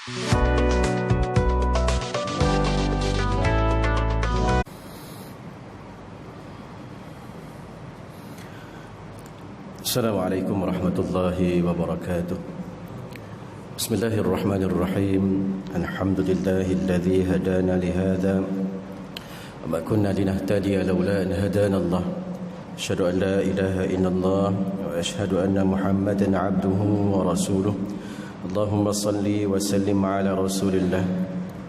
Assalamualaikum warahmatullahi wabarakatuh. Bismillahirrahmanirrahim. Alhamdulillahilladzi hadana lihadza wa ma kunna linahtadiya laula an hadana Allah. Asyhadu an la ilaha illallah wa asyhadu anna Muhammadan abduhu wa rasuluh. Allahumma salli wa sallim ala Rasulillah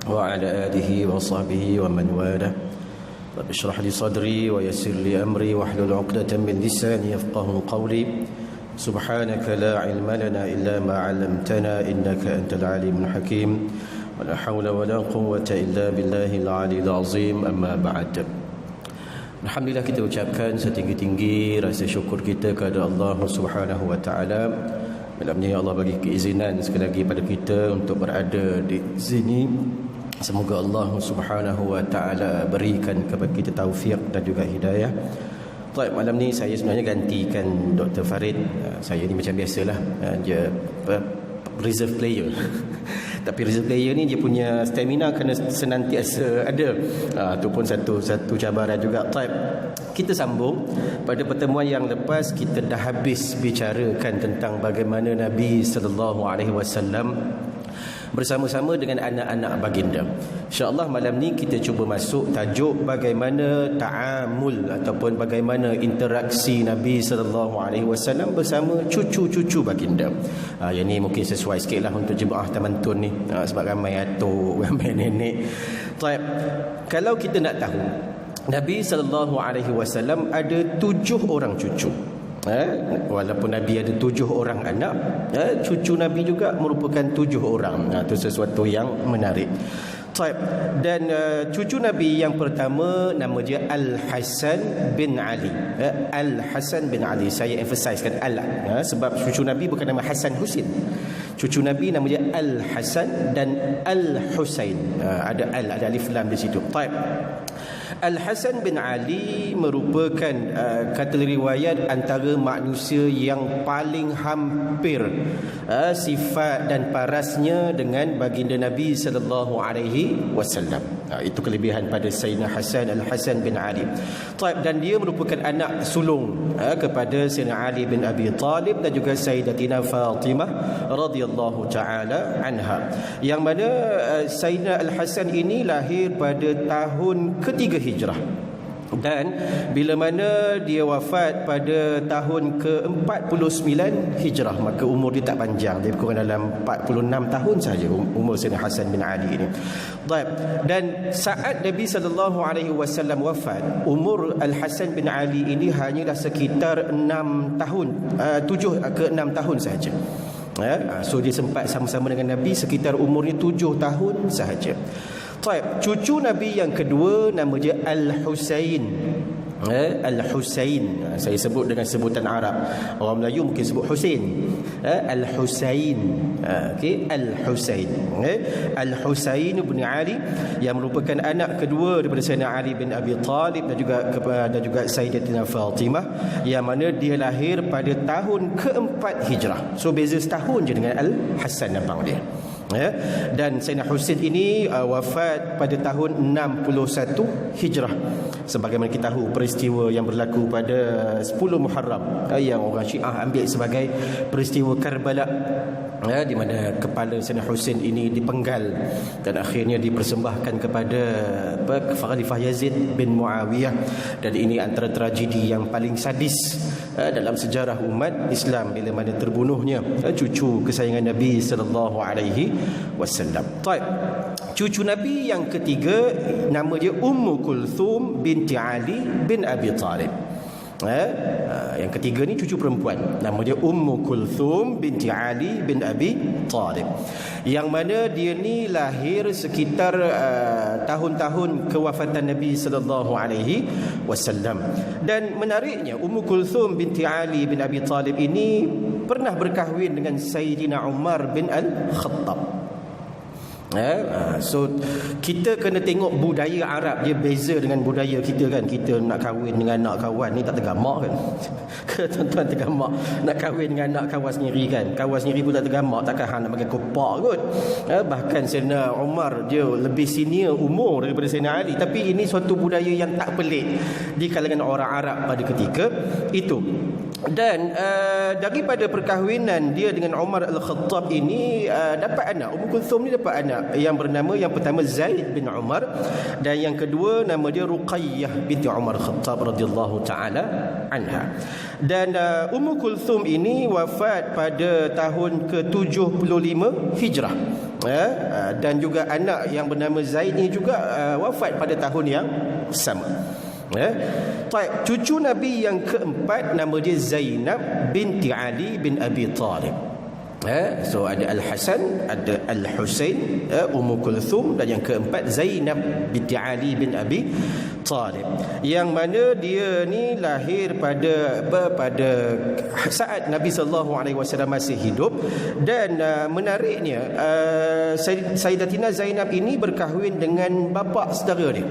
wa ala alihi wa sahbihi wa man walah. Rabbi shrah li sadri wa yassir li amri wahlul 'uqdatam min lisani yafqahu qawli. Subhanaka la ilma lana illa ma 'allamtana innaka antal alimul hakim. Wa la hawla wa la quwwata illa billahil 'aliyyil 'azim. Amma ba'd. Alhamdulillah, kita ucapkan setinggi-tinggi rasa syukur kita kepada Allah Subhanahu wa taala. Malam ni Allah bagi keizinan sekali lagi pada kita untuk berada di sini. Semoga Allah Subhanahu wa taala berikan kepada kita taufik dan juga hidayah. Baik, malam ni saya sebenarnya gantikan Dr. Farid. Saya ni macam biasalah, dia reserve player. Tapi reserve player ni dia punya stamina kena senantiasa ada. Itu pun satu cabaran juga. Baik, kita sambung. Pada pertemuan yang lepas kita dah habis bicarakan tentang bagaimana Nabi sallallahu alaihi wasallam bersama-sama dengan anak-anak baginda. InsyaAllah malam ni kita cuba masuk tajuk bagaimana ta'amul ataupun bagaimana interaksi Nabi SAW bersama cucu-cucu baginda. Yang ni mungkin sesuai sikit lah untuk jemaah Taman Tun ni, sebab ramai atuk, ramai nenek. Baik, kalau kita nak tahu, Nabi SAW ada 7 orang cucu. Walaupun Nabi ada 7 orang anak, cucu Nabi juga merupakan 7 orang. Itu sesuatu yang menarik. Dan cucu Nabi yang pertama nama dia Al-Hasan bin Ali. Al-Hasan bin Ali, saya emphasizekan Al, sebab cucu Nabi bukan nama Hasan Husin. Cucu Nabi nama dia Al-Hasan dan Al-Husain. Ada Al, ada alif lam di situ. Al-Hasan bin Ali merupakan kata riwayat antara manusia yang paling hampir sifat dan parasnya dengan baginda Nabi sallallahu alaihi wasallam. Itu kelebihan pada Sayyidina Hasan, Al-Hasan bin Ali. Dan dia merupakan anak sulung kepada Sayyidina Ali bin Abi Talib dan juga Sayyidatina Fatimah radhiyallahu taala anha. Yang mana Sayyidina Al-Hasan ini lahir pada tahun ketiga Hijrah, dan bila mana dia wafat pada tahun ke-49 Hijrah, maka umur dia tak panjang, dia kurang dalam 46 tahun saja umur Sayyidina Hasan bin Ali ini. Dan saat Nabi SAW wafat, umur Al-Hasan bin Ali ini hanyalah sekitar 6 tahun, 7 ke 6 tahun sahaja. So dia sempat sama-sama dengan Nabi sekitar umurnya 7 tahun sahaja. Cucu Nabi yang kedua nama dia Al-Husain. Al-Husain, saya sebut dengan sebutan Arab. Orang Melayu mungkin sebut Husain. Al-Husain. Okey, Al-Husain. Al-Husain bin Ali yang merupakan anak kedua daripada Sayyidina Ali bin Abi Talib dan juga Sayyidatina Fatimah, yang mana dia lahir pada tahun keempat Hijrah. So beza setahun je dengan Al-Hasan abang dia. Dan Sayyidina Husain ini wafat pada tahun 61 Hijrah. Sebagaimana kita tahu peristiwa yang berlaku pada 10 Muharram, yang orang Syiah ambil sebagai peristiwa Karbala, di mana kepala Sayyidina Husain ini dipenggal dan akhirnya dipersembahkan kepada Khalifah Yazid bin Muawiyah. Dan ini antara tragedi yang paling sadis dalam sejarah umat Islam, bila mana terbunuhnya cucu kesayangan Nabi sallallahu alaihi wasallam. Cucu Nabi yang ketiga nama dia Ummu Kulthum binti Ali bin Abi Talib. Yang ketiga ni cucu perempuan, nama dia Ummu Kulthum binti Ali bin Abi Talib, yang mana dia ni lahir sekitar tahun-tahun kewafatan Nabi sallallahu alaihi wasallam. Dan menariknya, Ummu Kulthum binti Ali bin Abi Talib ini pernah berkahwin dengan Sayyidina Umar bin Al-Khattab. So kita kena tengok budaya Arab, dia beza dengan budaya kita kan. Kita nak kahwin dengan anak kawan ni tak tergamak kan. Tuan-tuan tergamak nak kahwin dengan anak kawan sendiri kan. Kawan sendiri pun tak tergamak, takkan hang nak pakai kopak kot. Bahkan Sayyidina Umar dia lebih senior umur daripada Sayyidina Ali, tapi ini suatu budaya yang tak pelik di kalangan orang Arab pada ketika itu. Dan daripada perkahwinan dia dengan Umar Al-Khattab ini dapat anak. Ummu Kulthum ni dapat anak yang bernama, yang pertama Zaid bin Umar, dan yang kedua nama dia Ruqayyah binti Umar Al-Khattab radhiyallahu taala anha. Dan Ummu Kulthum ini wafat pada tahun ke-75 Hijrah. Dan juga anak yang bernama Zaid ini juga wafat pada tahun yang sama. Cucu Nabi yang keempat nama dia Zainab binti Ali bin Abi Talib. So ada Al-Hasan, ada Al-Husain, Ummu Kulthum, dan yang keempat Zainab binti Ali bin Abi Talib, yang mana dia ni lahir pada saat Nabi SAW masih hidup. Dan menariknya Sayyidatina Zainab ini berkahwin dengan bapa saudara dia,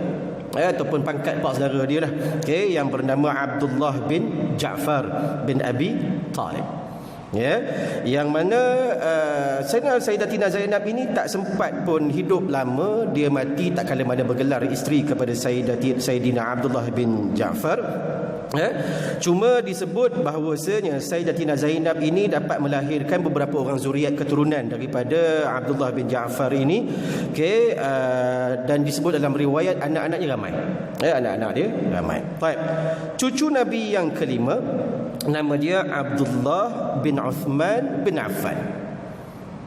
ataupun pangkat pak saudara dia lah, yang bernama Abdullah bin Ja'far bin Abi Talib. Yang mana Sayyidatina Zainab ini tak sempat pun hidup lama. Dia mati tak kala mana bergelar isteri kepada Sayyidina Abdullah bin Ja'far. Cuma disebut bahawasanya Sayyidatina Zainab ini dapat melahirkan beberapa orang zuriat keturunan daripada Abdullah bin Ja'far ini. Dan disebut dalam riwayat anak-anaknya ramai. Anak-anak dia ramai. Baik. Cucu Nabi yang kelima nama dia Abdullah bin Uthman bin Affan.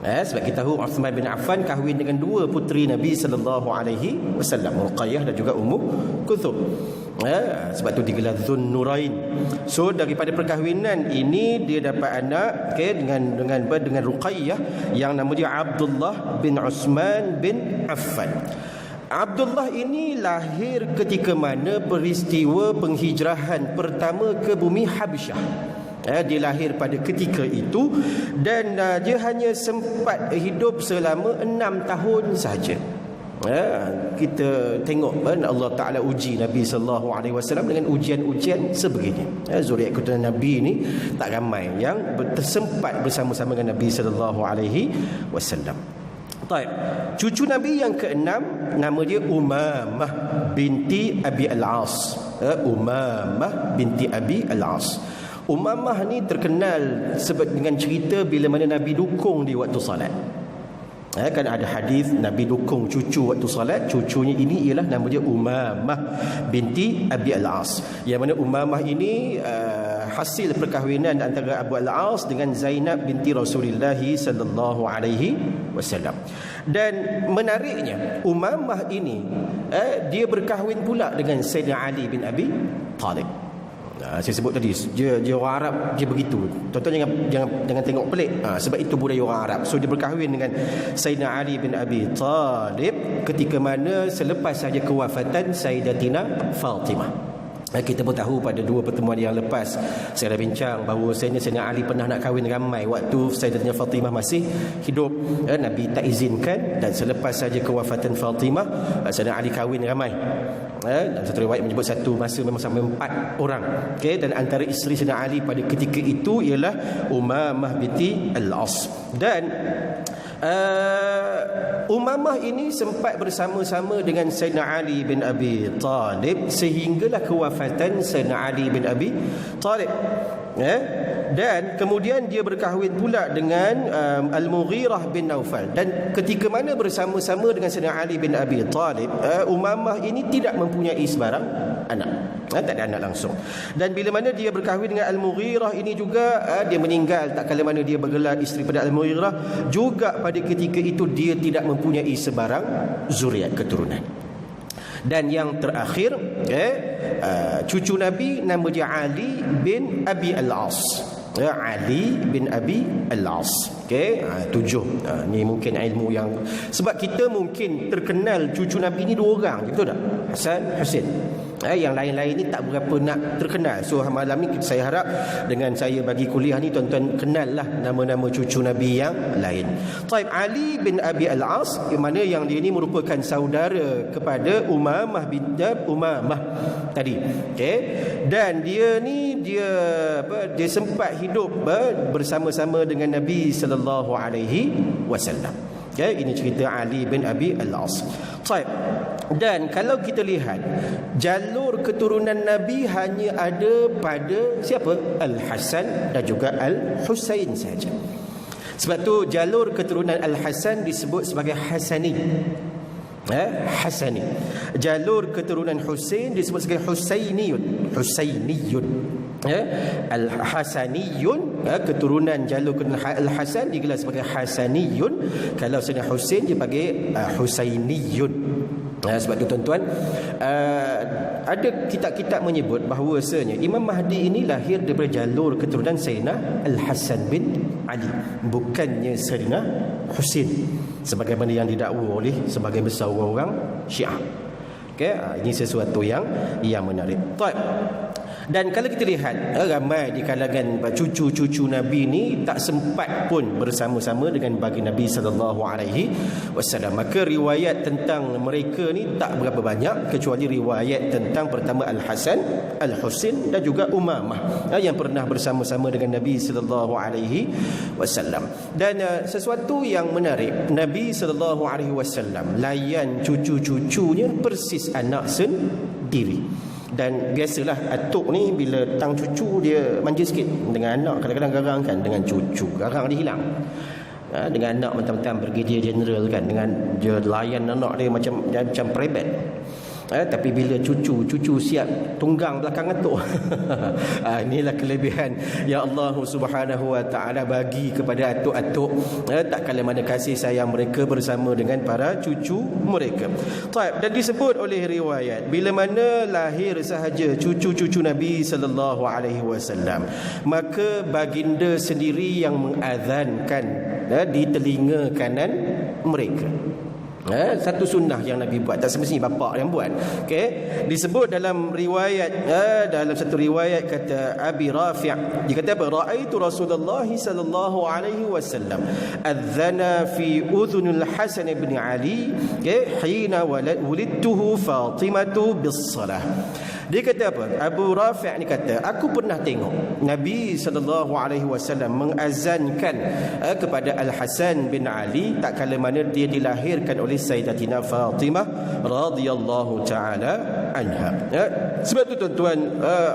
Sebab kita tahu Uthman bin Affan kahwin dengan dua puteri Nabi sallallahu alaihi wasallam, Ruqayyah dan juga Ummu Kulthum. Sebab tu digelar Dzun Nurain. So daripada perkahwinan ini dia dapat anak dengan Ruqayyah yang nama dia Abdullah bin Uthman bin Affan. Abdullah ini lahir ketika mana peristiwa penghijrahan pertama ke bumi Habsyah. Dia lahir pada ketika itu, dan dia hanya sempat hidup selama 6 tahun sahaja. Kita tengok Allah Ta'ala uji Nabi SAW dengan ujian-ujian sebegini. Zuriat keturunan Nabi ini tak ramai yang tersempat bersama-sama dengan Nabi SAW. Cucu Nabi yang keenam nama dia Umamah binti Abi Al-As. Umamah binti Abi Al-As. Umamah ni terkenal sebab dengan cerita bila mana Nabi dukung di waktu salat. Kan ada hadis Nabi dukung cucu waktu salat. Cucunya ini ialah nama dia Umamah binti Abi Al-As, yang mana Umamah ini hasil perkahwinan antara Abu Al-As dengan Zainab binti Rasulullah sallallahu alaihi wasallam. Dan menariknya Umamah ini dia berkahwin pula dengan Sayyidina Ali bin Abi Talib. Saya sebut tadi dia orang Arab, dia begitu. Tuan-tuan jangan tengok pelik. Sebab itu budaya orang Arab. So dia berkahwin dengan Sayyidina Ali bin Abi Talib ketika mana selepas saja kewafatan Sayyidatina Fatimah. Kita pun tahu pada dua pertemuan yang lepas saya dah bincang bahawa Sayyidina Ali pernah nak kahwin ramai waktu Sayyidatina Fatimah masih hidup. Nabi tak izinkan, dan selepas saja kewafatan Fatimah Sayyidina Ali kahwin ramai. Dan satu riwayat menyebut satu masa memang sampai 4 orang. Dan antara isteri Sayyidina Ali pada ketika itu ialah Umamah binti Al-As. Dan Umamah ini sempat bersama-sama dengan Sayyidina Ali bin Abi Talib sehinggalah kewafatan Sayyidina Ali bin Abi Talib. Dan kemudian dia berkahwin pula dengan Al-Mughirah bin Naufal. Dan ketika mana bersama-sama dengan Sayyidina Ali bin Abi Talib, Umamah ini tidak mempunyai sebarang anak. Tak ada anak langsung. Dan bila mana dia berkahwin dengan Al-Mughirah ini juga, dia meninggal tak kala mana dia bergelar isteri pada Al-Mughirah. Juga pada ketika itu dia tidak mempunyai sebarang zuriat keturunan. Dan yang terakhir cucu Nabi nama dia Ali bin Abi Al-As. Ali bin Abi Al-As. 7. Ni mungkin ilmu yang, sebab kita mungkin terkenal cucu Nabi ni 2 orang, betul tak? Hasan, Husain. Yang lain-lain ni tak berapa nak terkenal. So malam ni saya harap dengan saya bagi kuliah ni tuan-tuan kenal lah nama-nama cucu Nabi yang lain. Taib, Ali bin Abi Al-As, yang mana yang dia ni merupakan saudara kepada Umamah bin Umamah tadi. Okey. Dan dia ni dia sempat hidup bersama-sama dengan Nabi sallallahu alaihi wasallam. Okay, ini cerita Ali bin Abi Al-As. Baik. Dan kalau kita lihat jalur keturunan Nabi hanya ada pada siapa? Al-Hasan dan juga Al-Husain saja. Sebab tu jalur keturunan Al-Hasan disebut sebagai Hasani. Hasani. Jalur keturunan Husain disebut sebagai Husainiyun. Al-Hasaniyun, keturunan jalur keturunan Al-Hasan digelar sebagai Hasaniyun. Kalau Sayyidina Husain dia panggil Husainiyun. Sebab tu tuan-tuan, ada kitab-kitab menyebut bahawasanya Imam Mahdi ini lahir daripada jalur keturunan Sayyidina Al-Hasan bin Ali, bukannya Sayyidina Husain sebagaimana yang didakwa oleh sebagai besar orang Syiah. Okay, ini sesuatu yang menarik. Baik. Dan kalau kita lihat, ramai di kalangan cucu-cucu Nabi ni tak sempat pun bersama-sama dengan baginda Nabi sallallahu alaihi wasallam. Maka riwayat tentang mereka ni tak berapa banyak, kecuali riwayat tentang pertama Al-Hasan, Al-Husain dan juga Umamah yang pernah bersama-sama dengan Nabi sallallahu alaihi wasallam. Dan sesuatu yang menarik, Nabi sallallahu alaihi wasallam layan cucu-cucunya persis anak sendiri. Dan biasalah atuk ni bila tang cucu dia manja sikit. Dengan anak kadang-kadang garang kan, dengan cucu garang dia hilang. Dengan anak mentang-mentang Brigadier General kan, dengan dia layan anak dia macam prebet. Tapi bila cucu siap tunggang belakang atuk. Inilah kelebihan yang Allah Subhanahu wa taala bagi kepada atuk-atuk. Tak kala mana kasih sayang mereka bersama dengan para cucu mereka. Baik, dan disebut oleh riwayat bila mana lahir sahaja cucu-cucu Nabi sallallahu alaihi wasallam, maka baginda sendiri yang mengazankan di telinga kanan mereka. Satu sunnah yang Nabi buat, tak semestinya bapa yang buat. Okey, disebut dalam riwayat, dalam satu riwayat kata Abi Rafi', dia kata apa? Ra'aitu Rasulullah sallallahu alaihi wasallam adzana fi udhunil Hasan bin Ali, hina wulidtuhu Fatimatu bis-salah. Dia kata apa? Abu Rafi' ni kata, aku pernah tengok Nabi sallallahu alaihi wasallam mengazankan kepada Al-Hasan bin Ali tak kala mana dia dilahirkan oleh Sayyidatina Fatimah radhiyallahu taala anha. Sebab tu tuan-tuan,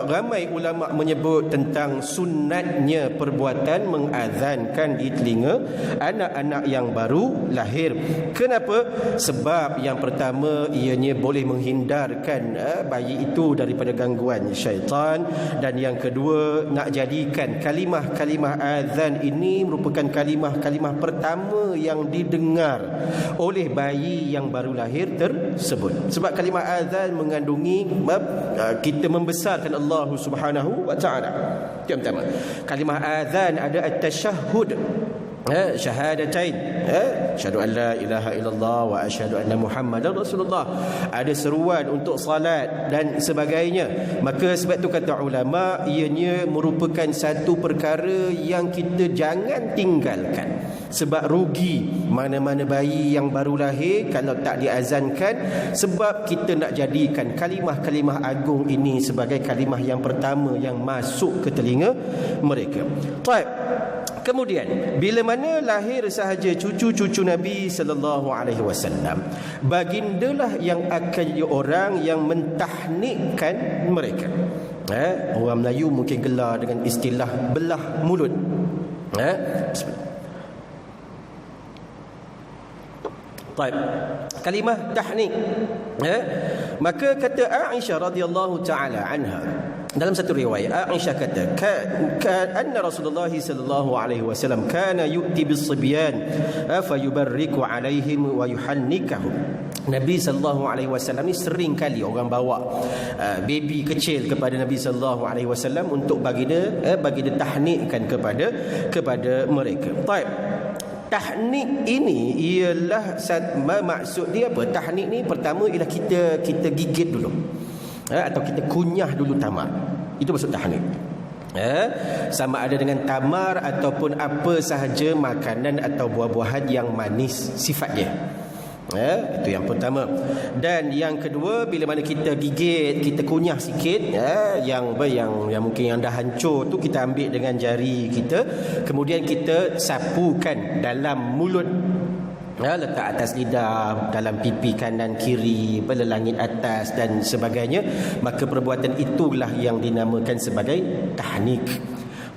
ramai ulama menyebut tentang sunatnya perbuatan mengazankan di telinga anak-anak yang baru lahir. Kenapa? Sebab yang pertama, ianya boleh menghindarkan bayi itu daripada gangguan syaitan, dan yang kedua, nak jadikan kalimah-kalimah azan ini merupakan kalimah-kalimah pertama yang didengar oleh bayi yang baru lahir tersebut. Sebab kalimah azan mengandungi kita membesarkan Allah Subhanahu wa taala. Yang pertama, kalimah azan ada at-tashahhud, syahadatain, asyhadu an la ilaha illallah wa asyhadu anna muhammadar rasulullah, ada seruan untuk salat dan sebagainya. Maka sebab tu kata ulama, ianya merupakan satu perkara yang kita jangan tinggalkan. Sebab rugi mana-mana bayi yang baru lahir kalau tak diazankan, sebab kita nak jadikan kalimah-kalimah agung ini sebagai kalimah yang pertama yang masuk ke telinga mereka. Baik. Kemudian bila mana lahir sahaja cucu-cucu Nabi sallallahu alaihi wasallam, bagindalah yang akan jadi orang yang mentahnikkan mereka. Orang Melayu mungkin gelar dengan istilah belah mulut. Baik, kalimah tahnik. Maka kata Aisyah radhiyallahu taala anha, dalam satu riwayat Aisyah kata, anna Rasulullah sallallahu alaihi wasallam kana yu'ti bis-sibyan fayubarriku alaihim wa yuhannikahum. Nabi sallallahu alaihi wasallam ni sering kali orang bawa baby kecil kepada Nabi sallallahu alaihi wasallam untuk bagi dia tahnikkan kepada mereka. Baik. Tahnik ini ialah maksud dia apa? Tahnik ni pertama ialah kita gigit dulu. atau kita kunyah dulu tamar. Itu maksud tahnik. Sama ada dengan tamar ataupun apa sahaja makanan atau buah-buahan yang manis sifatnya. Itu yang pertama. Dan yang kedua, bila mana kita gigit, kita kunyah sikit, yang mungkin yang dah hancur tu kita ambil dengan jari kita, kemudian kita sapukan dalam mulut, letak atas lidah, dalam pipi kanan kiri, langit atas dan sebagainya. Maka perbuatan itulah yang dinamakan sebagai tahnik.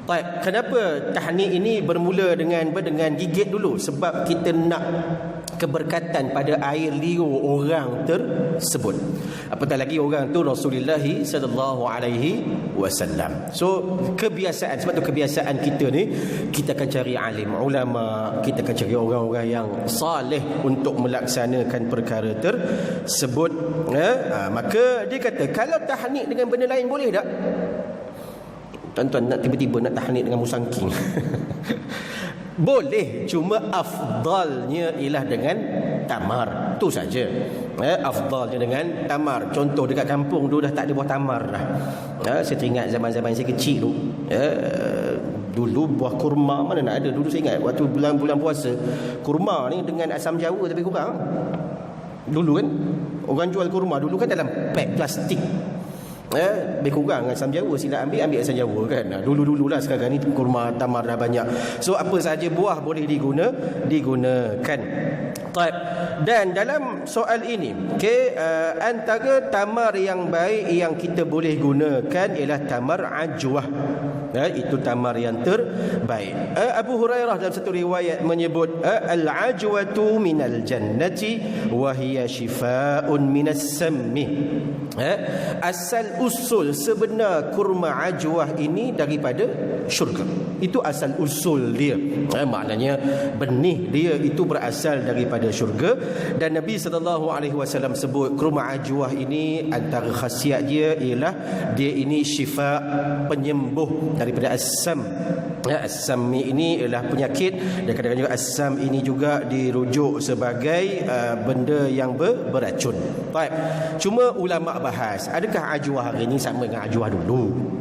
Baik, kenapa tahnik ini bermula dengan gigit dulu? Sebab kita nak keberkatan pada air liur orang tersebut. Apatah lagi orang tu Rasulullah sallallahu alaihi wasallam. So kebiasaan, sebab tu kebiasaan kita ni, kita akan cari alim ulama, kita akan cari orang-orang yang saleh untuk melaksanakan perkara tersebut. Maka dia kata, kalau tahnik dengan benda lain boleh tak? Tuan-tuan nak tiba-tiba nak tahnik dengan musangking. Boleh, cuma afdalnya ialah dengan tamar. Tu saja. Afdalnya dengan tamar. Contoh dekat kampung tu dah tak ada buah tamar dah. Saya teringat zaman-zaman saya kecil tu. Dulu buah kurma mana nak ada. Dulu saya ingat waktu bulan-bulan puasa, kurma ni dengan asam jawa lebih kurang. Dulu kan orang jual kurma dulu kan dalam pack plastik. Lebih kurang asam jawa, sila ambil asam jawa kan. Dulu-dululah, sekarang ni kurma tamar dah banyak. So apa sahaja buah boleh digunakan. Dan dalam soal ini, antara tamar yang baik yang kita boleh gunakan ialah tamar ajwah. Itu tamar yang terbaik. Abu Hurairah dalam satu riwayat menyebut, al-ajwatu minal jannati wa hiya shifaa'un minas sammi. Asal usul sebenar kurma ajwah ini daripada syurga. Itu asal usul dia. Maknanya benih dia itu berasal daripada syurga. Dan Nabi SAW sebut kurma ajwah ini antara khasiat dia ialah dia ini syifa, penyembuh daripada asam. Asam ini ialah penyakit, dan kadang-kadang juga asam ini juga dirujuk sebagai benda yang beracun. Baik. Cuma ulama bahas, adakah ajwah hari ini sama dengan ajwah dulu?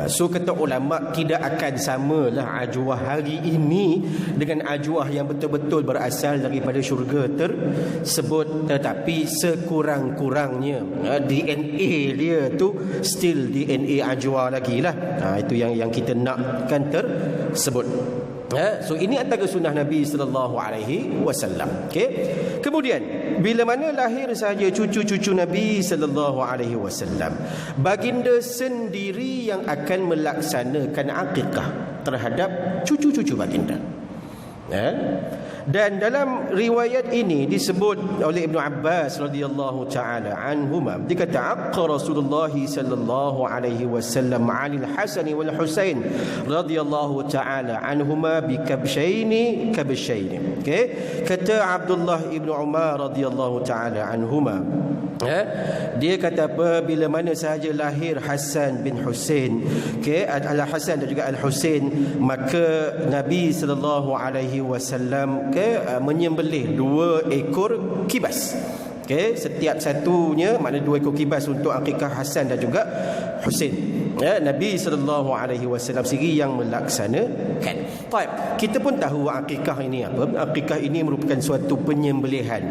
So kata ulama, tidak akan samalah ajwah hari ini dengan ajwah yang betul-betul berasal daripada syurga tersebut. Tetapi sekurang-kurangnya DNA dia tu still DNA ajwah lagi lah. Itu yang kita nakkan tersebut. So ini antara sunnah Nabi sallallahu alaihi wasallam. Kemudian bila mana lahir saja cucu-cucu Nabi sallallahu alaihi wasallam, baginda sendiri yang akan melaksanakan akikah terhadap cucu-cucu baginda. Dan dalam riwayat ini disebut oleh Ibnu Abbas radhiyallahu taala anhuma, dia kata aqqa Rasulullah sallallahu alaihi wasallam 'anil Hasan wal Husain radhiyallahu taala anhuma bi kabshaini. Kata Abdullah Ibnu Umar radhiyallahu taala anhuma, dia kata apa, bila mana sahaja lahir Hasan bin Husain, Al-Hasan dan juga Al-Husain, maka Nabi sallallahu alaihi wasallam menyembelih 2 ekor kibas. Setiap satunya makna 2 ekor kibas untuk akikah Hasan dan juga Husain. Nabi sallallahu alaihi wasallam sendiri yang melaksanakan. Baik, kita pun tahu akikah ini apa. Akikah ini merupakan suatu penyembelihan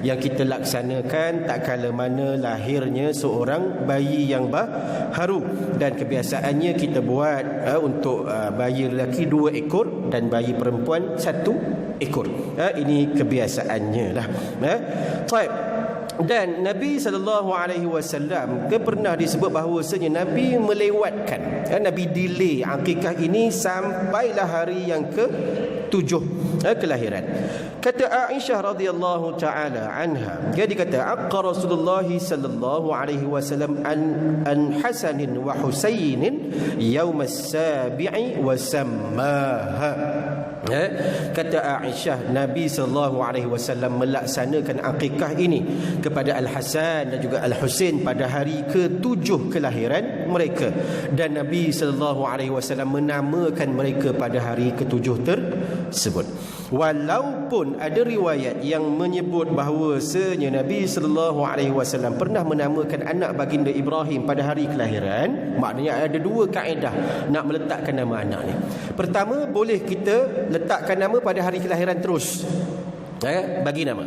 yang kita laksanakan tak kala mana lahirnya seorang bayi yang baru, dan kebiasaannya kita buat untuk bayi lelaki 2 ekor dan bayi perempuan 1 ekor. Ini kebiasaannya lah. Baik. Dan Nabi SAW pernah disebut bahawasanya Nabi melewatkan, Nabi delay akikah ini sampailah hari yang ke-7 kelahiran. Kata Aisyah radhiyallahu taala anha, dia dikata aqqa Rasulullah sallallahu alaihi wasallam an Hasanin wa Husainin yaum as-sabi'i wa sammaha. Kata Aisyah, Nabi sallallahu alaihi wasallam melaksanakan akikah ini kepada Al-Hasan dan juga Al-Husain pada hari ke-7 kelahiran mereka, dan Nabi sallallahu alaihi wasallam menamakan mereka pada hari ke-7 tersebut. Walaupun ada riwayat yang menyebut bahawasanya Nabi SAW pernah menamakan anak baginda Ibrahim pada hari kelahiran, maknanya ada dua kaedah nak meletakkan nama anak ni. Pertama, boleh kita letakkan nama pada hari kelahiran terus, bagi nama.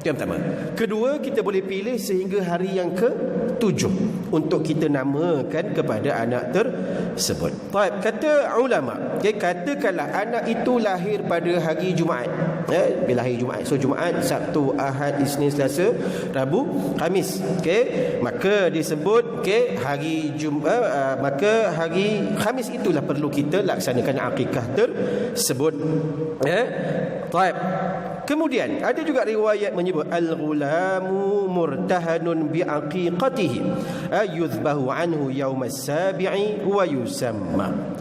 Itu yang pertama. Kedua, kita boleh pilih sehingga hari yang ke-7 untuk kita namakan kepada anak tersebut. Baik, kata ulama, katakanlah anak itu lahir pada hari Jumaat. Bila hari Jumaat, so Jumaat, Sabtu, Ahad, Isnin, Selasa, Rabu, Khamis. Maka disebut hari Jumaat, maka hari Khamis itulah perlu kita laksanakan akikah tersebut. Baik. Kemudian ada juga riwayat menyebut al-ghulamu murtahanun bi'aqiqatihi yuzbahu anhu yaumas sabi'i wa yusamma.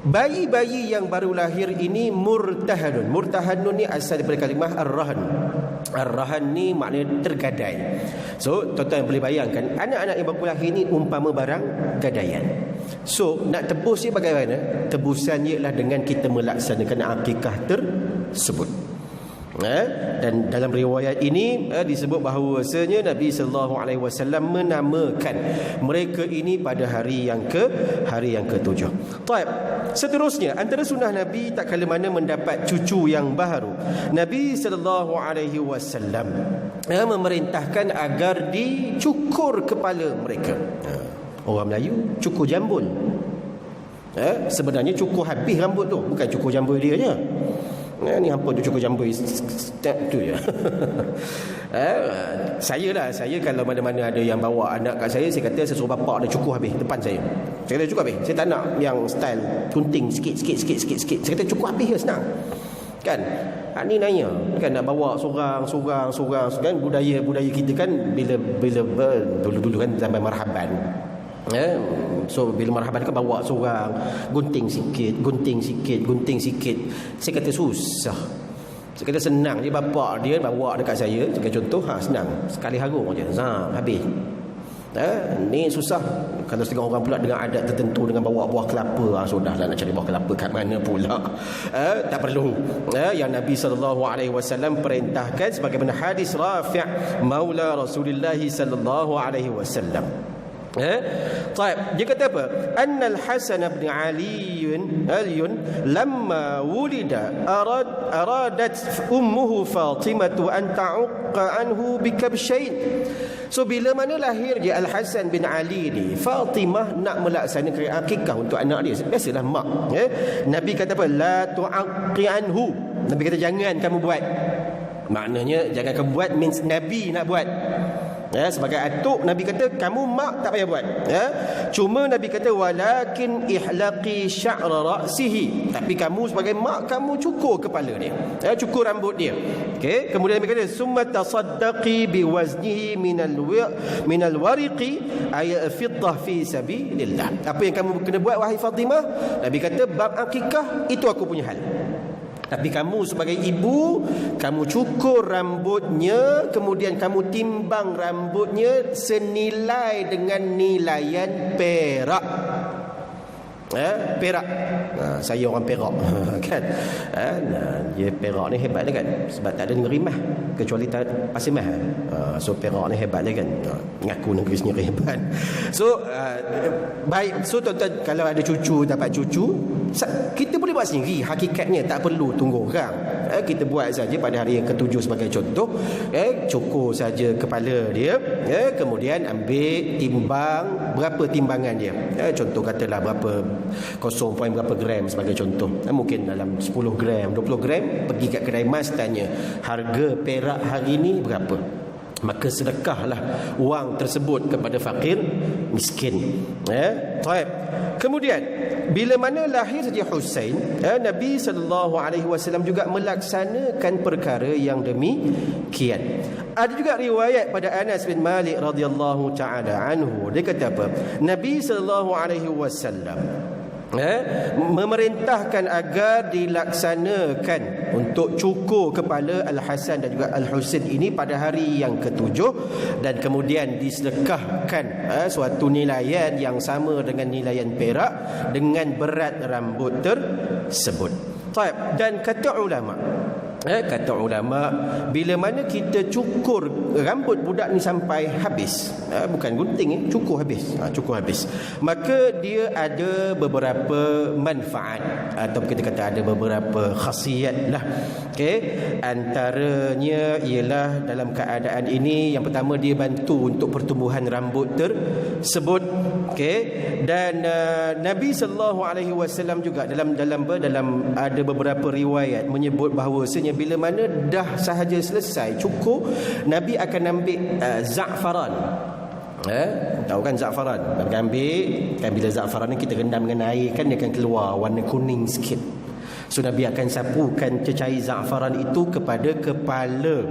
Bayi-bayi yang baru lahir ini murtahanun. Murtahanun ni asal daripada kalimah ar-rahan. Ar-rahan ni maknanya tergadai. So tuan-tuan boleh bayangkan anak-anak yang baru lahir ni umpama barang gadaian. So nak tebus dia bagaimana? Tebusan ialah dengan kita melaksanakan akikah tersebut. Dan dalam riwayat ini disebut bahawasanya Nabi SAW menamakan mereka ini pada hari yang ke-7. Baik. Seterusnya, antara sunnah Nabi tak kala mana mendapat cucu yang baharu, Nabi SAW memerintahkan agar dicukur kepala mereka. Orang Melayu cukur jambul. Sebenarnya cukur habis rambut tu, bukan cukur jambul dia je. Ni hampa tu cukur jambul step tu je. Saya kalau mana-mana ada yang bawa anak kat saya kata saya suruh bapak dia cukur habis depan saya. Saya kata cukur habis. Saya tak nak yang style gunting sikit. Saya kata cukur habis je, senang. Kan? Ni nanya kan nak bawa sorang kan, budaya kita kan bila dulu kan zaman marhaban. So bila marhaban kan bawa seorang gunting sikit. Saya kata susah. Saya kata senang je, bapak dia bawa dekat saya sebagai contoh, senang sekali harung je, habis. Ni susah. Kalau setengah orang pula dengan adat tertentu dengan bawa buah kelapa, sudahlah nak cari buah kelapa kat mana pula. Tak perlu. Yang Nabi SAW perintahkan sebagaimana hadis Rafi' maula Rasulullah SAW. Dia kata apa? Anna al-Hasan bin Ali lamma wulida aradat ummuhu Fatimah an ta'uqqa anhu bikabshain. So bila mana lahir dia Al-Hasan bin Ali ni, Fatimah nak melaksanakan akikah untuk anak dia. Biasalah mak. Nabi kata apa? La tu'aqqi anhu. Nabi kata jangan kamu buat. Maknanya jangan kamu buat means Nabi nak buat. Sebagai atuk Nabi kata kamu mak tak payah buat. Cuma Nabi kata walakin ihlaqi sya'ra ra'sihi. Tapi kamu sebagai mak kamu cukur kepala dia. Cukur rambut dia. Kemudian Nabi kata summa tasaddaqi biwaznihi minal wariqi ay fiddah fi sabilillah. Apa yang kamu kena buat wahai Fatimah? Nabi kata bab akikah itu aku punya hal. Tapi kamu sebagai ibu, kamu cukur rambutnya, kemudian kamu timbang rambutnya senilai dengan nilaian perak. Perak. Saya orang Perak kan. Dia Perak ni hebat dia kan, sebab tak ada negeri mah kecuali Pasir Mah. So Perak ni hebat dia kan. Ngaku negeri sendiri hebat. So baik. So tuan-tuan kalau ada cucu, dapat cucu, kita boleh buat sendiri. Hakikatnya tak perlu tunggu orang. Kita buat saja pada hari yang ke-7 sebagai contoh. Cukur saja kepala dia. Kemudian ambil timbang, berapa timbangan dia. Contoh katalah berapa 0. berapa gram sebagai contoh. Mungkin dalam 10 gram, 20 gram. Pergi kat kedai emas tanya harga perak hari ni berapa. Maka sedekahlah wang tersebut kepada fakir miskin. Baik. Kemudian bila mana lahir saja Husain, Nabi SAW juga melaksanakan perkara yang demikian. Ada juga riwayat pada Anas bin Malik radhiyallahu taala anhu. Dia kata apa? Nabi SAW memerintahkan agar dilaksanakan untuk cukur kepala Al-Hasan dan juga Al-Husain ini pada hari yang ke-7, dan kemudian disedekahkan suatu nilaian yang sama dengan nilaian perak dengan berat rambut tersebut. Dan kata ulama, bila mana kita cukur rambut budak ni sampai habis, bukan gunting, cukur habis, maka dia ada beberapa manfaat, atau kita kata ada beberapa khasiat lah. Antaranya ialah dalam keadaan ini, yang pertama dia bantu untuk pertumbuhan rambut tersebut. Dan Nabi SAW juga dalam ada beberapa riwayat menyebut bahawasanya bila mana dah sahaja selesai cukur, Nabi akan ambil za'faran. Tahu kan za'faran? Nabi ambil kan, bila za'faran ni kita rendam dengan air kan, dia akan keluar warna kuning sikit. So Nabi akan sapukan cecair za'faran itu kepada kepala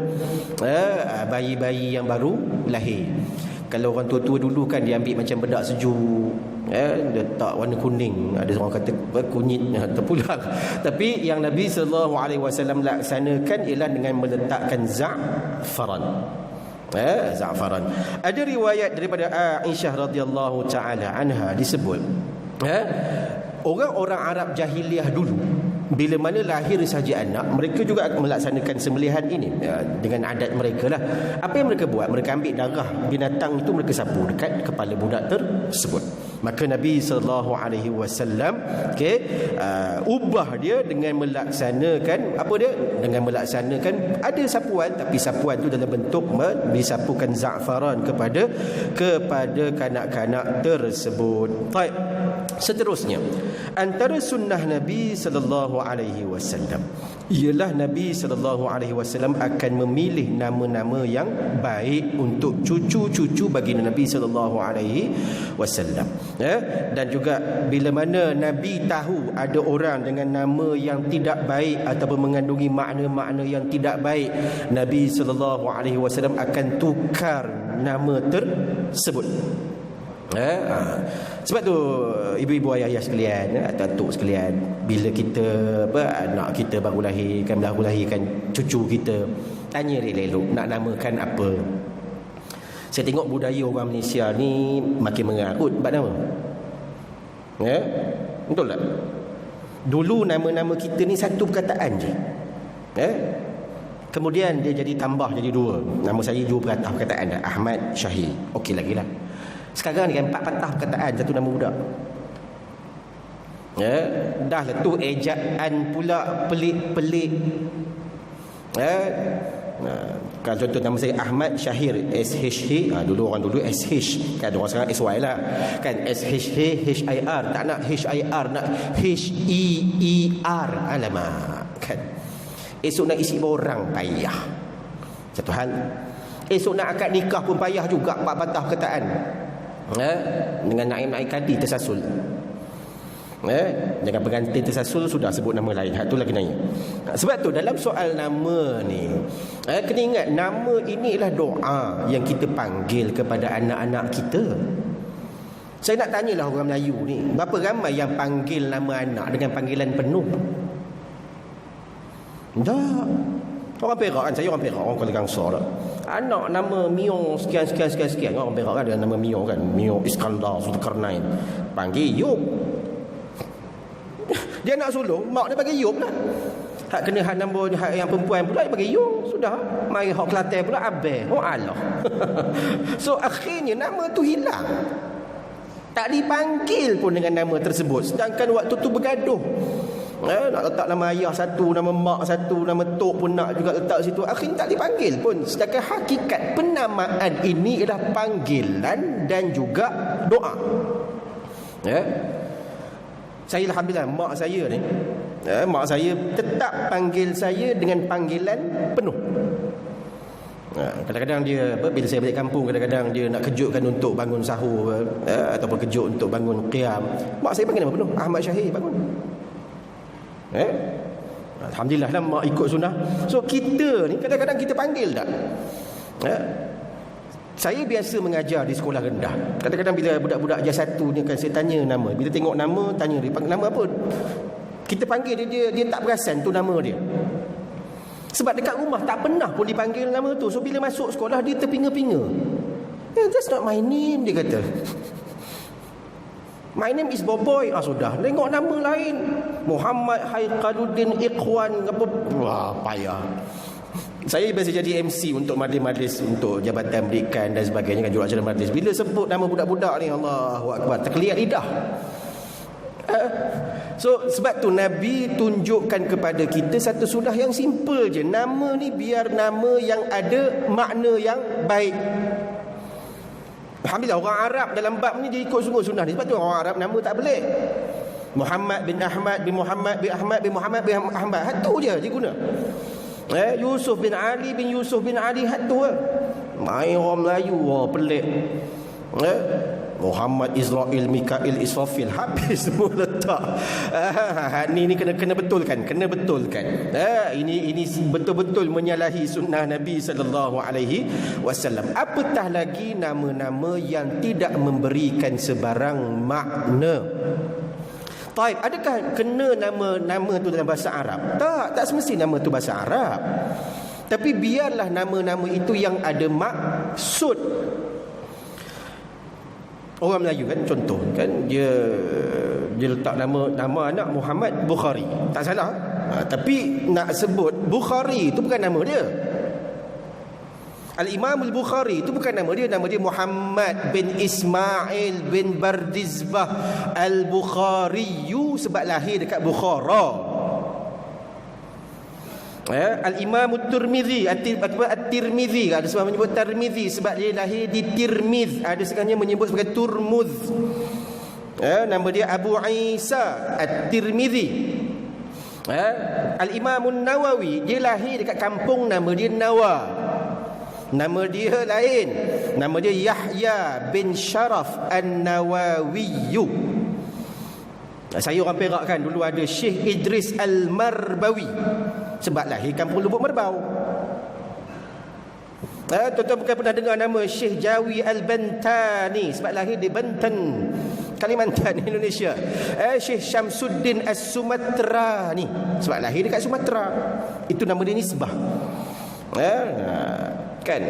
bayi-bayi yang baru lahir. Kalau orang tua-tua dulu kan dia ambil macam bedak sejuk, letak warna kuning, ada orang kata kunyit terpulang. Tapi yang Nabi SAW laksanakan ialah dengan meletakkan za'faran. Za'faran. Ada riwayat daripada Aisyah radhiyallahu taala anha disebut, orang-orang Arab jahiliah dulu, bila mana lahir saja anak, mereka juga melaksanakan sembelihan ini dengan adat mereka lah. Apa yang mereka buat? Mereka ambil darah binatang itu, mereka sapu dekat kepala budak tersebut. Maka Nabi SAW ubah dia dengan melaksanakan apa dia? Dengan melaksanakan ada sapuan, tapi sapuan itu dalam bentuk disapukan za'faran kepada kanak-kanak tersebut. Baik. Seterusnya, antara sunnah Nabi SAW ialah Nabi SAW akan memilih nama-nama yang baik untuk cucu-cucu baginda Nabi SAW. Dan juga bila mana Nabi tahu ada orang dengan nama yang tidak baik ataupun mengandungi makna-makna yang tidak baik, Nabi SAW akan tukar nama tersebut. Sebab tu ibu-ibu ayah-ayah sekalian, atuk sekalian, bila kita anak kita baru lahirkan cucu kita, tanya elok-elok nak namakan apa. Saya tengok budaya orang Malaysia ni makin mengarut bab nama. Betul tak? Dulu nama-nama kita ni satu perkataan je. Kemudian dia jadi tambah jadi dua. Nama saya dua perkataan, Ahmad Syahir. Okey lagi lah. Sekarang ni kan 4 patah perkataan satu nama budak. Dah lah tu ejaan pula pelik-pelik. Kalau contoh nama saya Ahmad Syahir, SHH, orang dulu SH, kan orang sekarang SY lah. Kan SHH HIR, tak nak HIR, nak HEER. Alamak, kan. Esok nak isi borang payah. Satu hal. Esok nak akad nikah pun payah juga 4 patah perkataan. Dengan naib-naib kadi tersasul. Jangan pengantin tersasul sudah sebut nama lain. Itulah kenanya. Sebab tu dalam soal nama ni, kena ingat nama ini ialah doa yang kita panggil kepada anak-anak kita. Saya nak tanyalah orang Melayu ni, berapa ramai yang panggil nama anak dengan panggilan penuh? Tak. Orang Perak kan, saya orang Perak, orang Kuala Kangsar lah. Anak nama Mio sekian. Orang Perak kan ada nama Mio kan, Mio Iskandar Zulkarnain. Panggil Yop. Dia nak sulung, mak dia bagi Yop lah. Hak kena hak nombor hak yang perempuan pula dia bagi Yop. Sudah. Mari hak Kelantan pula Abel. Oh Allah. So akhirnya nama tu hilang. Tak dipanggil pun dengan nama tersebut. Sedangkan waktu tu bergaduh. Nak letak nama ayah satu, nama mak satu, nama tok pun nak juga letak situ. Akhirnya tak dipanggil pun. Sedangkan hakikat penamaan ini ialah panggilan dan juga doa. Saya alhamdulillah mak saya ni, mak saya tetap panggil saya dengan panggilan penuh. Kadang-kadang dia bila saya balik kampung, kadang-kadang dia nak kejutkan untuk bangun sahur ataupun kejut untuk bangun qiyam, mak saya panggil nama penuh, Ahmad Syahir, bangun. Alhamdulillah lah mak ikut sunnah. So kita ni kadang-kadang kita panggil tak. Saya biasa mengajar di sekolah rendah. Kadang-kadang bila budak-budak ajar satu ni kan, saya tanya nama. Bila tengok nama, tanya dia panggil nama apa. Kita panggil dia tak perasan tu nama dia. Sebab dekat rumah tak pernah pun dipanggil nama tu. So bila masuk sekolah dia terpinga-pinga. That's not my name, dia kata. My name is Boboy. Sudah, tengok nama lain. Muhammad Haikaluddin Ikhwan apa. Wah, payah. Saya biasa jadi MC untuk majlis-majlis untuk Jabatan Pendidikan dan sebagainya kan, juruacara majlis. Bila sebut nama budak-budak ni, Allahu Akbar, terkeliat lidah. So sebab tu Nabi tunjukkan kepada kita satu sunnah yang simple je. Nama ni biar nama yang ada makna yang baik. Alhamdulillah orang Arab dalam bab ni dia ikut sungguh sunnah ni. Sebab tu orang Arab nama tak pelik. Muhammad bin Ahmad bin Muhammad bin Ahmad bin Muhammad bin Ahmad, hatu je dia guna. Yusuf bin Ali bin Yusuf bin Ali, hatu je. Main orang Melayu, pelik. Muhammad Israel Mikail Israfil, habis semua letak. Ni kena betulkan, ini betul-betul menyalahi sunnah Nabi sallallahu alaihi wasallam. Apatah lagi nama-nama yang tidak memberikan sebarang makna. Taib, adakah kena nama tu dalam bahasa Arab? Tak semesti nama tu bahasa Arab. Tapi biarlah nama-nama itu yang ada maksud. Orang Melayu kan, contoh kan, dia letak nama anak Muhammad Bukhari, tak salah. Tapi nak sebut Bukhari itu bukan nama dia. Al-Imam Al-Bukhari itu bukan nama dia Muhammad bin Ismail bin Bardizbah Al-Bukhari, sebab lahir dekat Bukhara. Al-Imam At-Tirmidzi, At-Tirmidzi, ada sebab menyebut Tirmidzi sebab dia lahir di Tirmiz, ada sekalinya menyebut sebagai Turmuz. Nama dia Abu Isa At-Tirmidzi. Al-Imam An-Nawawi, dia lahir dekat kampung, nama dia Nawa. Nama dia lain, nama dia Yahya bin Sharaf An-Nawawi. Saya orang Perak kan, dulu ada Syekh Idris Al-Marbawi, sebab lahir kampung Lubuk Merbau. Tuan-tuan bukan pernah dengar nama Syekh Jawi Al-Bantani, sebab lahir di Banten, Kalimantan, Indonesia. Syekh Syamsuddin As-Sumatrani, sebab lahir dekat Sumatera. Itu nama dia nisbah. Kan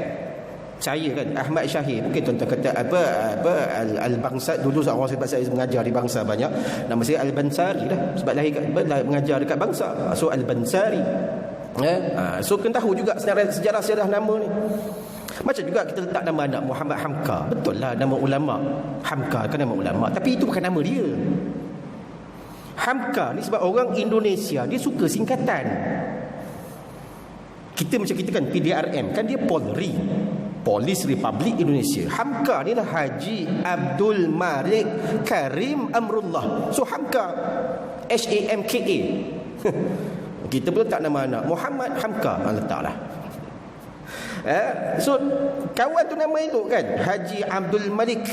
saya kan Ahmad Syahir, mungkin tuan-tuan kata apa Al-Bangsa. Dulu orang sebab saya mengajar di Bangsa banyak, nama saya Al-Bansari dah, sebab lahir mengajar dekat Bangsa, so Al-Bansari. So kena tahu juga sejarah nama ni. Macam juga kita letak nama anak Muhammad Hamka. Betul lah nama ulama, Hamka kan nama ulama, tapi itu bukan nama dia. Hamka ni sebab orang Indonesia dia suka singkatan. Kita macam kita kan PDRM, kan dia Polri, Polis Republik Indonesia. Hamka ni lah Haji Abdul Malik Karim Amrullah. So Hamka, Hamka. Kita pun letak nama anak Muhammad Hamka, letaklah. So kawan tu nama itu kan Haji Abdul Malik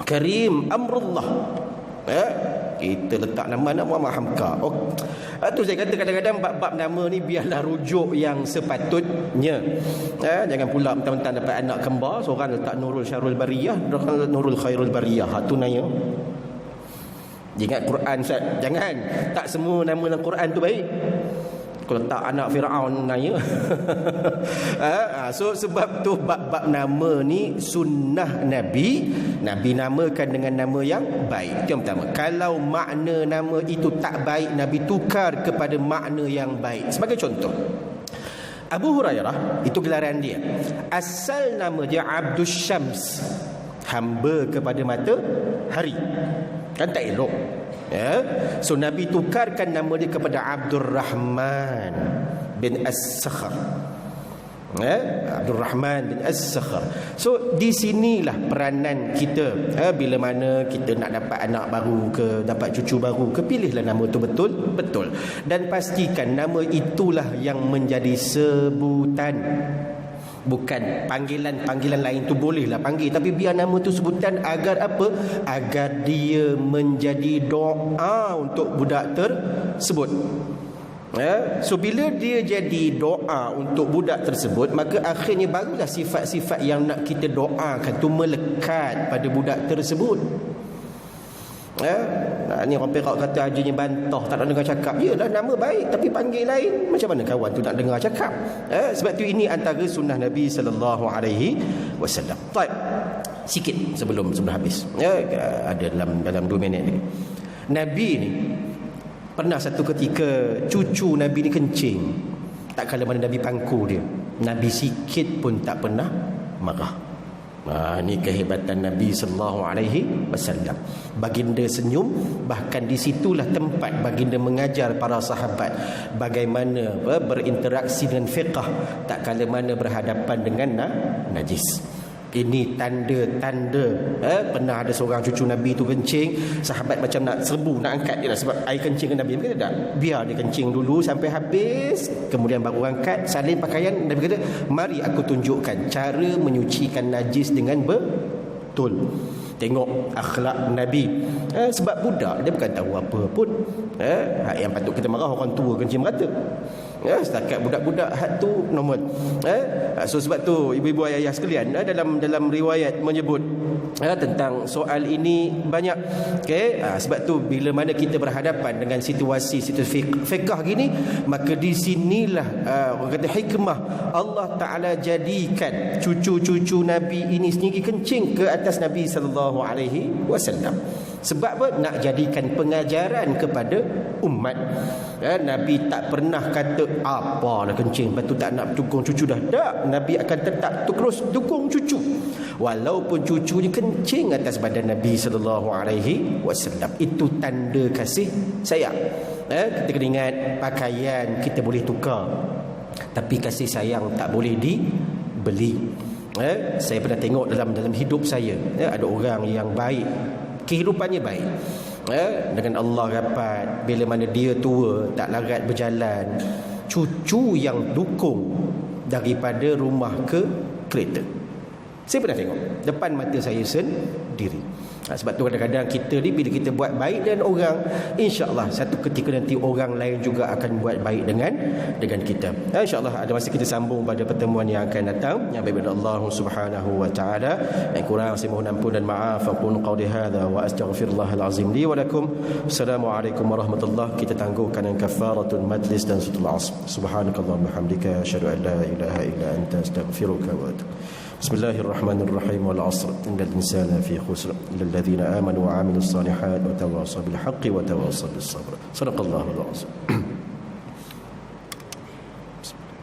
Karim Amrullah. Kita letak nama anak Muhammad Hamka. Tu saya kata kadang-kadang bab-bab nama ni biarlah rujuk yang sepatutnya. Jangan pula mentang-mentang dapat anak kembar, seorang letak Nurul Syarul Bariyah, seorang Nurul Khairul Bariyah. Tu nanya. Ingat Quran, Ustaz? Jangan. Tak semua nama dalam Quran tu baik. Kalau tak anak Firaun nanya. So sebab tu bab-bab nama ni sunnah Nabi namakan dengan nama yang baik. Itu yang pertama. Kalau makna nama itu tak baik, Nabi tukar kepada makna yang baik. Sebagai contoh, Abu Hurairah, itu gelaran dia. Asal nama dia Abdus Syams, hamba kepada matahari. Kan tak elok. So Nabi tukarkan nama dia kepada Abdul Rahman bin As-Sakhar. Abdul Rahman bin As-Sakhar. So di sinilah peranan kita. Bila mana kita nak dapat anak baru ke, dapat cucu baru ke, pilihlah nama tu betul. Dan pastikan nama itulah yang menjadi sebutan. Bukan panggilan lain tu bolehlah panggil, tapi biar nama tu sebutan. Agar apa? Agar dia menjadi doa untuk budak tersebut. So bila dia jadi doa untuk budak tersebut, maka akhirnya barulah sifat-sifat yang nak kita doakan tu melekat pada budak tersebut. Ni orang Perak kata hajinya bantah, tak nak dengar cakap. Yalah, nama baik tapi panggil lain, macam mana kawan tu nak dengar cakap? Sebab tu ini antara sunnah Nabi sallallahu alaihi wasallam. Baik. sikit sebelum habis. Ada dalam 2 minit ni. Nabi ni pernah satu ketika cucu Nabi ni kencing. Tak kala mana Nabi pangku dia, Nabi sikit pun tak pernah marah. Ini kehebatan Nabi sallallahu alaihi wasallam. Baginda senyum, bahkan di situlah tempat baginda mengajar para sahabat bagaimana berinteraksi dengan fiqh tak kala mana berhadapan dengan najis. Ini tanda-tanda pernah ada seorang cucu Nabi tu kencing, sahabat macam nak serbu, nak angkat dia lah, sebab air kencing Nabi. Nabi kata tak, biar dia kencing dulu sampai habis, kemudian baru angkat, salin pakaian. Nabi kata, mari aku tunjukkan cara menyucikan najis dengan betul. Tengok akhlak Nabi. Sebab budak dia bukan tahu apa pun. Yang patut kita marah orang tua kencing merata. Setakat budak-budak hak tu normal. So sebab tu ibu-ibu ayah sekalian, dalam riwayat menyebut tentang soal ini banyak. Sebab tu bila mana kita berhadapan dengan situasi fiqh gini, maka di sinilah orang kata hikmah Allah Taala jadikan cucu-cucu Nabi ini sendiri kencing ke atas Nabi sallallahu alaihi wasallam. Sebab apa? Nak jadikan pengajaran kepada umat. Nabi tak pernah kata apalah kencing, lepas tu tak nak dukung cucu dah. Tak, Nabi akan tetap terus dukung cucu, walaupun cucunya kencing atas badan Nabi sallallahu alaihi wasallam. Itu tanda kasih sayang. Kita kena ingat, pakaian kita boleh tukar, tapi kasih sayang tak boleh dibeli. Saya pernah tengok dalam hidup saya, ada orang yang baik, kehidupannya baik, dengan Allah rapat. Bila mana dia tua, tak larat berjalan, cucu yang dukung daripada rumah ke kereta. Saya pernah tengok depan mata saya sendiri. Sebab tu kadang-kadang kita ni bila kita buat baik dengan orang, insya-Allah satu ketika nanti orang lain juga akan buat baik dengan kita. Insya-Allah ada masa kita sambung pada pertemuan yang akan datang. Yang baik daripada Allah Subhanahu wa taala. Yang kurang saya mohon ampun dan maaf. Aqulu qawli hadza wa astaghfirullahal azim li wa lakum. Assalamualaikum warahmatullahi. Kita tangguhkan dengan kafaratul majlis dan suratul asr. Subhanakallahumma hamdika asyhadu an la ilaha illa anta astaghfiruka wa atubu. Bismillahirrahmanirrahim. Wal 'asr innal insana fi khusr illa alladhina amanu wa 'amilus solihat wa tawassaw bil haqqi wa tawassaw bis sabr. Shadaqallahul 'azim.